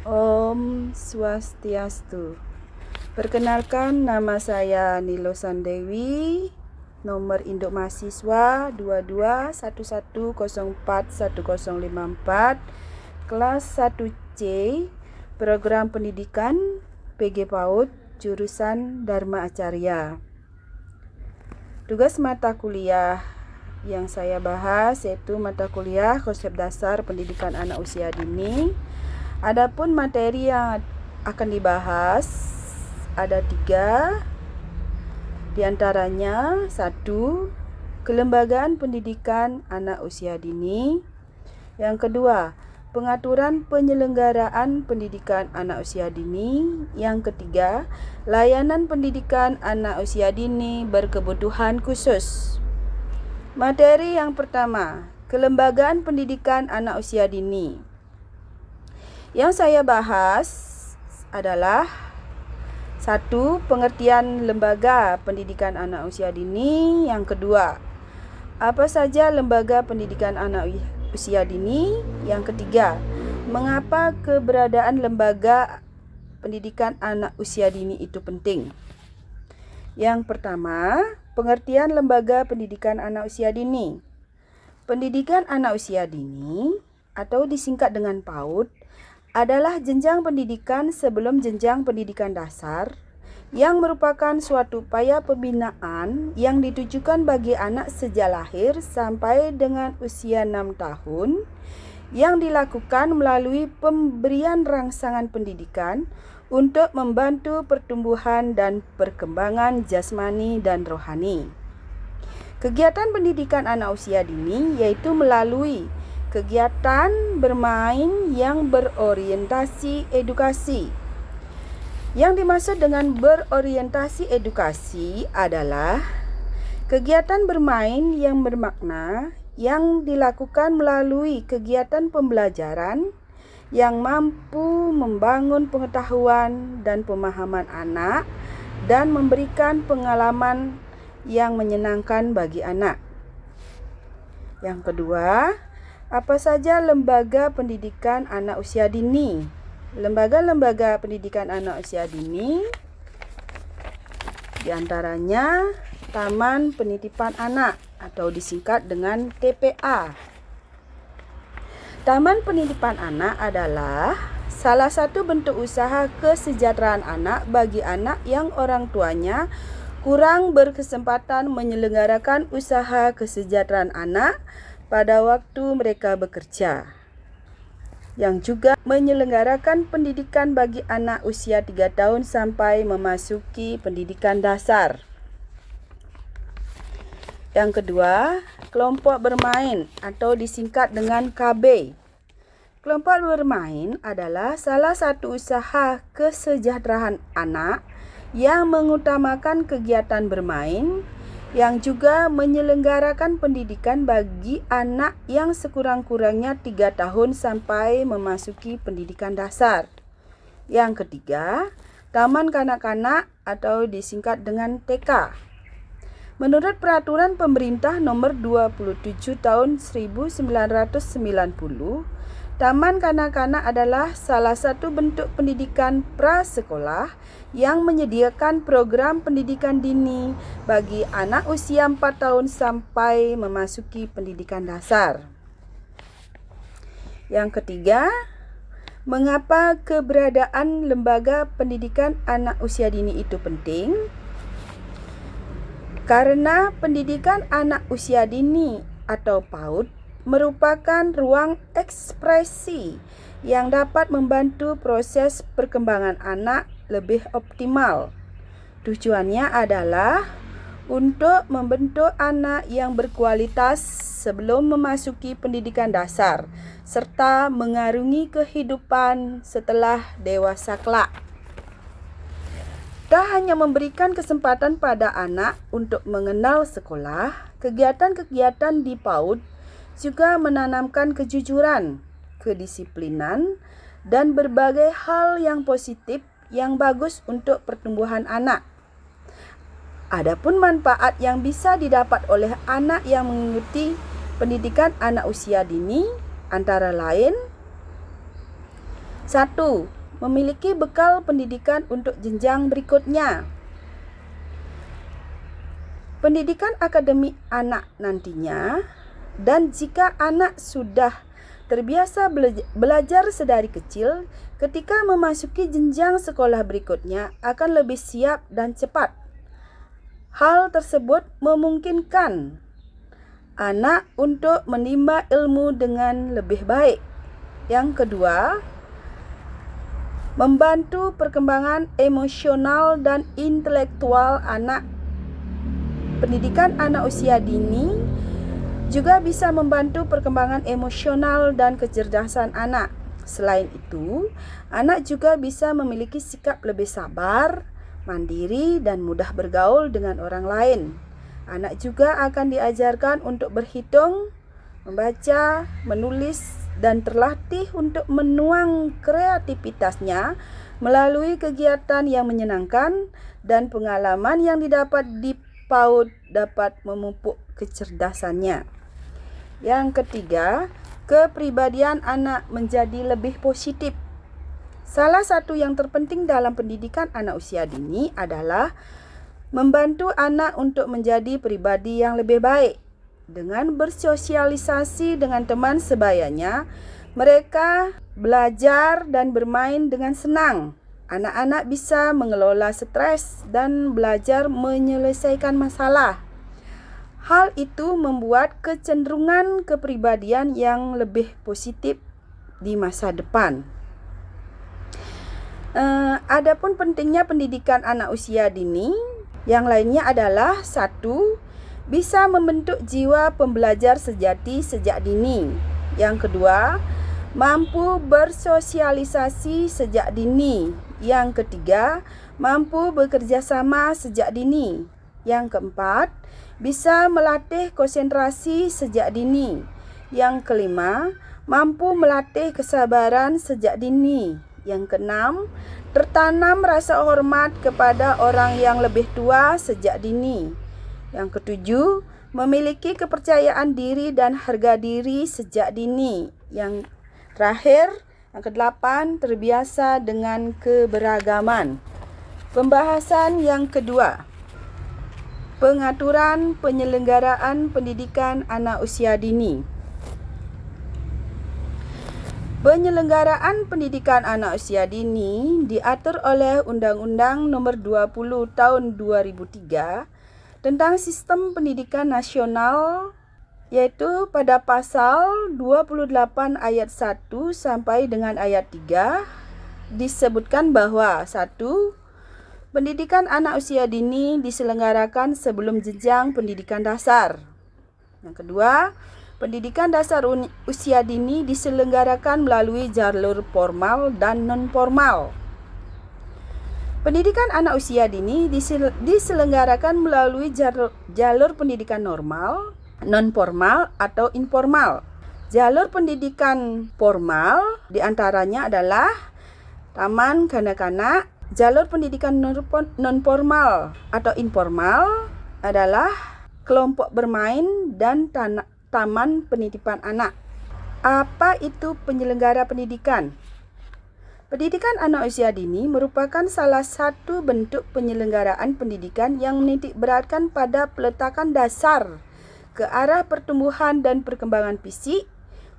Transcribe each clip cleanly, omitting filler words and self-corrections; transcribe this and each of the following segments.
Om Swastiastu. Perkenalkan, nama saya Nilo Sandewi, nomor induk mahasiswa 2211041054, kelas 1C, program pendidikan PG PAUD, jurusan Dharma Acarya. Tugas mata kuliah yang saya bahas yaitu mata kuliah konsep dasar pendidikan anak usia dini. Adapun materi yang akan dibahas ada 3, diantaranya 1. Kelembagaan pendidikan anak usia dini. Yang kedua, pengaturan penyelenggaraan pendidikan anak usia dini. Yang ketiga, layanan pendidikan anak usia dini berkebutuhan khusus. Materi yang pertama, kelembagaan pendidikan anak usia dini. Yang saya bahas adalah 1. Pengertian lembaga pendidikan anak usia dini. Yang kedua, apa saja lembaga pendidikan anak usia dini. Yang ketiga, mengapa keberadaan lembaga pendidikan anak usia dini itu penting. Yang pertama, pengertian lembaga pendidikan anak usia dini. Pendidikan anak usia dini atau disingkat dengan PAUD adalah jenjang pendidikan sebelum jenjang pendidikan dasar yang merupakan suatu upaya pembinaan yang ditujukan bagi anak sejak lahir sampai dengan usia 6 tahun yang dilakukan melalui pemberian rangsangan pendidikan untuk membantu pertumbuhan dan perkembangan jasmani dan rohani. Kegiatan pendidikan anak usia dini yaitu melalui kegiatan bermain yang berorientasi edukasi. Yang dimaksud dengan berorientasi edukasi adalah kegiatan bermain yang bermakna yang dilakukan melalui kegiatan pembelajaran yang mampu membangun pengetahuan dan pemahaman anak dan memberikan pengalaman yang menyenangkan bagi anak. Yang kedua, apa saja lembaga pendidikan anak usia dini? Lembaga-lembaga pendidikan anak usia dini diantaranya Taman Penitipan Anak atau disingkat dengan TPA. Taman Penitipan Anak adalah salah satu bentuk usaha kesejahteraan anak bagi anak yang orang tuanya kurang berkesempatan menyelenggarakan usaha kesejahteraan anak pada waktu mereka bekerja, yang juga menyelenggarakan pendidikan bagi anak usia 3 tahun sampai memasuki pendidikan dasar. Yang kedua, kelompok bermain atau disingkat dengan KB. Kelompok bermain adalah salah satu usaha kesejahteraan anak yang mengutamakan kegiatan bermain yang juga menyelenggarakan pendidikan bagi anak yang sekurang-kurangnya 3 tahun sampai memasuki pendidikan dasar. Yang ketiga, Taman Kanak-kanak atau disingkat dengan TK. Menurut Peraturan Pemerintah Nomor 27 Tahun 1990, Taman Kanak-kanak adalah salah satu bentuk pendidikan prasekolah yang menyediakan program pendidikan dini bagi anak usia 4 tahun sampai memasuki pendidikan dasar. Yang ketiga, mengapa keberadaan lembaga pendidikan anak usia dini itu penting? Karena pendidikan anak usia dini atau PAUD merupakan ruang ekspresi yang dapat membantu proses perkembangan anak lebih optimal. Tujuannya adalah untuk membentuk anak yang berkualitas sebelum memasuki pendidikan dasar serta mengarungi kehidupan setelah dewasa kelak. Tak hanya memberikan kesempatan pada anak untuk mengenal sekolah, kegiatan-kegiatan di PAUD juga menanamkan kejujuran, kedisiplinan, dan berbagai hal yang positif yang bagus untuk pertumbuhan anak. Adapun manfaat yang bisa didapat oleh anak yang mengikuti pendidikan anak usia dini antara lain 1. memiliki bekal pendidikan untuk jenjang berikutnya. Pendidikan akademik anak nantinya, dan jika anak sudah terbiasa belajar sedari kecil, ketika memasuki jenjang sekolah berikutnya akan lebih siap dan cepat. Hal tersebut memungkinkan anak untuk menimba ilmu dengan lebih baik. Yang kedua, membantu perkembangan emosional dan intelektual anak. Pendidikan anak usia dini juga bisa membantu perkembangan emosional dan kecerdasan anak. Selain itu, anak juga bisa memiliki sikap lebih sabar, mandiri, dan mudah bergaul dengan orang lain. Anak juga akan diajarkan untuk berhitung, membaca, menulis, dan terlatih untuk menuang kreativitasnya melalui kegiatan yang menyenangkan, dan pengalaman yang didapat di PAUD dapat memupuk kecerdasannya. Yang ketiga, kepribadian anak menjadi lebih positif. Salah satu yang terpenting dalam pendidikan anak usia dini adalah membantu anak untuk menjadi pribadi yang lebih baik. Dengan bersosialisasi dengan teman sebayanya, mereka belajar dan bermain dengan senang. Anak-anak bisa mengelola stres dan belajar menyelesaikan masalah. Hal itu membuat kecenderungan kepribadian yang lebih positif di masa depan. Adapun pentingnya pendidikan anak usia dini, yang lainnya adalah 1. Bisa membentuk jiwa pembelajar sejati sejak dini. Yang kedua, mampu bersosialisasi sejak dini. Yang ketiga, mampu bekerja sama sejak dini. Yang keempat, bisa melatih konsentrasi sejak dini. Yang kelima, mampu melatih kesabaran sejak dini. Yang keenam, tertanam rasa hormat kepada orang yang lebih tua sejak dini. Yang ketujuh, memiliki kepercayaan diri dan harga diri sejak dini. Yang terakhir, yang kedelapan, terbiasa dengan keberagaman. Pembahasan yang kedua, pengaturan penyelenggaraan pendidikan anak usia dini. Penyelenggaraan pendidikan anak usia dini diatur oleh Undang-Undang Nomor 20 Tahun 2003 tentang Sistem Pendidikan Nasional, yaitu pada pasal 28 ayat 1 sampai dengan ayat 3 disebutkan bahwa 1. Pendidikan anak usia dini diselenggarakan sebelum jenjang pendidikan dasar. Yang kedua, pendidikan dasar usia dini diselenggarakan melalui jalur formal dan non-formal. Pendidikan anak usia dini diselenggarakan melalui jalur pendidikan normal, non-formal, atau informal. Jalur pendidikan formal diantaranya adalah taman kanak-kanak. Jalur pendidikan non-formal atau informal adalah kelompok bermain dan taman penitipan anak. Apa itu penyelenggara pendidikan? Pendidikan anak usia dini merupakan salah satu bentuk penyelenggaraan pendidikan yang menitik beratkan pada peletakan dasar ke arah pertumbuhan dan perkembangan fisik,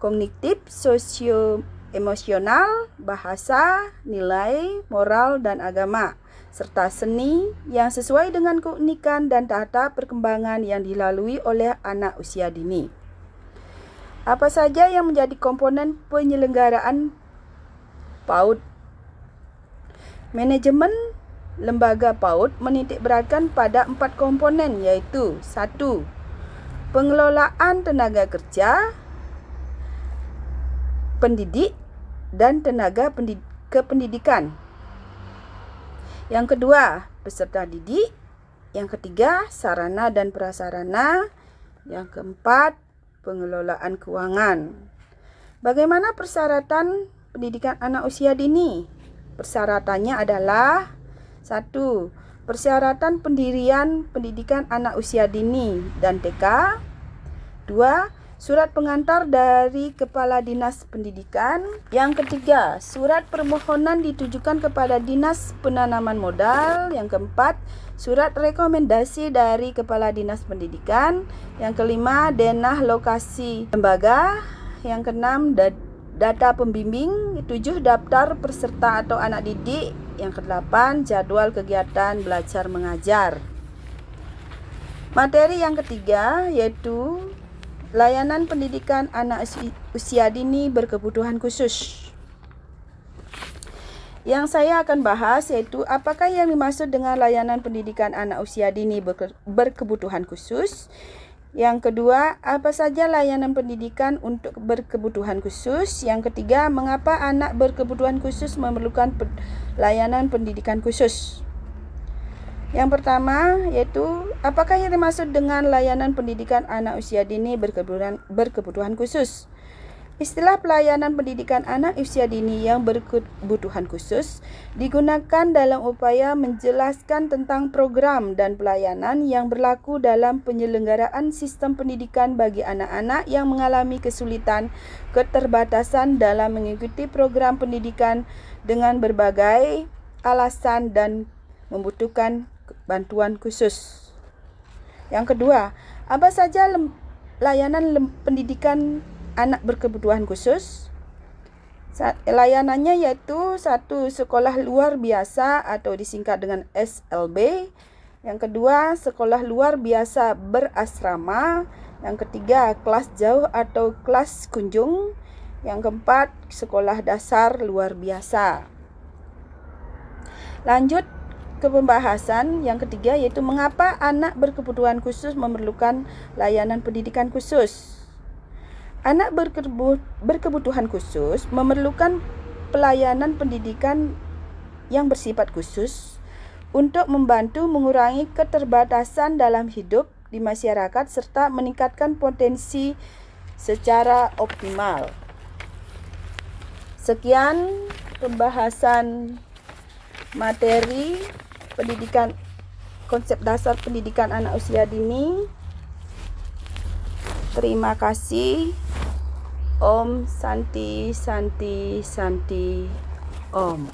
kognitif, sosio-emosional, bahasa, nilai, moral, dan agama, serta seni yang sesuai dengan keunikan dan tahap perkembangan yang dilalui oleh anak usia dini. Apa saja yang menjadi komponen penyelenggaraan PAUD? Manajemen lembaga PAUD menitik beratkan pada 4 komponen, yaitu 1. Pengelolaan tenaga kerja, pendidik, dan tenaga kependidikan. Yang kedua, peserta didik. Yang ketiga, sarana dan prasarana. Yang keempat, pengelolaan keuangan. Bagaimana persyaratan pendidikan anak usia dini? Persyaratannya adalah 1. Persyaratan pendirian pendidikan anak usia dini dan TK. 2. surat pengantar dari Kepala Dinas Pendidikan. Yang ketiga, surat permohonan ditujukan kepada Dinas Penanaman Modal. Yang keempat, surat rekomendasi dari Kepala Dinas Pendidikan. Yang kelima, denah lokasi lembaga. Yang keenam, data pembimbing. 7, daftar peserta atau anak didik. Yang kedelapan, jadwal kegiatan belajar mengajar. Materi yang ketiga yaitu layanan pendidikan anak usia dini berkebutuhan khusus. Yang saya akan bahas yaitu apakah yang dimaksud dengan layanan pendidikan anak usia dini berkebutuhan khusus. Yang kedua, apa saja layanan pendidikan untuk berkebutuhan khusus. Yang ketiga, mengapa anak berkebutuhan khusus memerlukan layanan pendidikan khusus. Yang pertama yaitu apakah yang dimaksud dengan layanan pendidikan anak usia dini berkebutuhan khusus. Istilah pelayanan pendidikan anak usia dini yang berkebutuhan khusus digunakan dalam upaya menjelaskan tentang program dan pelayanan yang berlaku dalam penyelenggaraan sistem pendidikan bagi anak-anak yang mengalami kesulitan, keterbatasan dalam mengikuti program pendidikan dengan berbagai alasan dan membutuhkan bantuan khusus. Yang kedua, apa saja layanan pendidikan anak berkebutuhan khusus? Layanannya yaitu 1. Sekolah luar biasa atau disingkat dengan SLB. Yang kedua, sekolah luar biasa berasrama. Yang ketiga, kelas jauh atau kelas kunjung. Yang keempat, sekolah dasar luar biasa. Lanjut ke pembahasan yang ketiga yaitu mengapa anak berkebutuhan khusus memerlukan layanan pendidikan khusus. Anak berkebutuhan khusus memerlukan pelayanan pendidikan yang bersifat khusus untuk membantu mengurangi keterbatasan dalam hidup di masyarakat serta meningkatkan potensi secara optimal. Sekian pembahasan materi pendidikan, konsep dasar pendidikan anak usia dini. Terima kasih. Om Santi Santi Santi Om.